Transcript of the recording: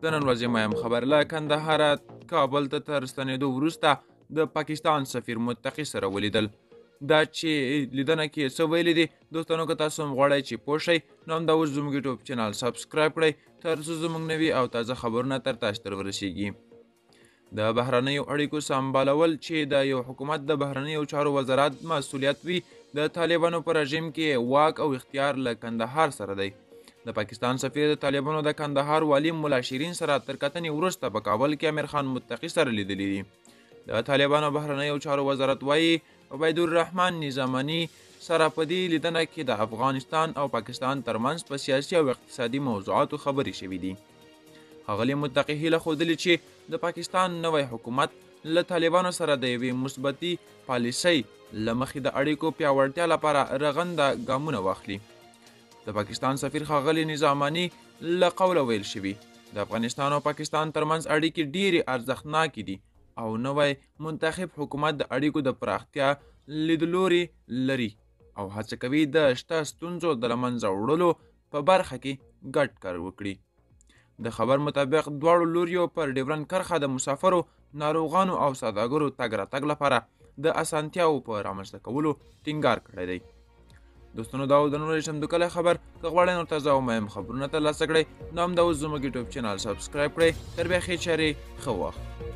د نن ورځې مهم خبر له کندهاره کابل ته تر ستنېدو وروسته د پاکستان سفیر متقي سره ولیدل. دا چې لیدنه کې څه ویلي دي دوستانو، که تاسو هم غواړئ چې پوه شئ نو همدا اوس زموږ یوټیوب چینل سبسکرایب کړئ تر څو زموږ نوي او تازه خبرونه تر تاسو ته ورسیږي. د بهرنیو اړیکو سمبالول چې د یو حکومت د بهرنیو چارو وزارت مسؤلیت وي، د طالبانو په رژیم کې واک او اختیار له کندهار سره دی. د پاکستان سفیر د طالبانو د کندهار والي ملا شیرین سره تر کتنې وروسته په کابل کې امیر خان متقي سره لیدلي دي. د طالبانو بهرنیو چارو وزارت وایي عبیدالرحمن نظامني سره په دې لیدنه کې د افغانستان او پاکستان ترمنځ په سیاسي او اقتصادي موضوعاتو خبرې شوي دي. ښاغلي متقي هیله ښودلې چې د پاکستان نوی حکومت له طالبانو سره د یوې مثبتې پالیسۍ له مخې د اړیکو پیاوړتیا لپاره رغنده ګامونه واخلي. د پاکستان سفیر ښاغلي نظامني له قوله ویل شوي د افغانستان او پاکستان ترمنځ اړیکې ډېرې ارزښتناکې دي او نوی منتخب حکومت د اړیکو د پراختیا لیدلوري لري او هڅه کوي د شته ستونزو د له منځه وړلو په برخه کې ګډ کار وکړي. د خبر مطابق دواړو لوریو پر ډیورنډ کرښه د مسافرو، ناروغانو او سوداګرو تګ راتګ لپاره د اسانتیاو په رامنځته کولو ټینګار کړی دی. دوستانو، دا و د نن ورځې چمتو خبر. که غواړئ نور تازه او مهم خبرونه ترلاسه کړئ نو همدا اوس زموږ یوټیوب چینل سبسکرایب کړئ. تر بیا ښې چارې، ښه وخت.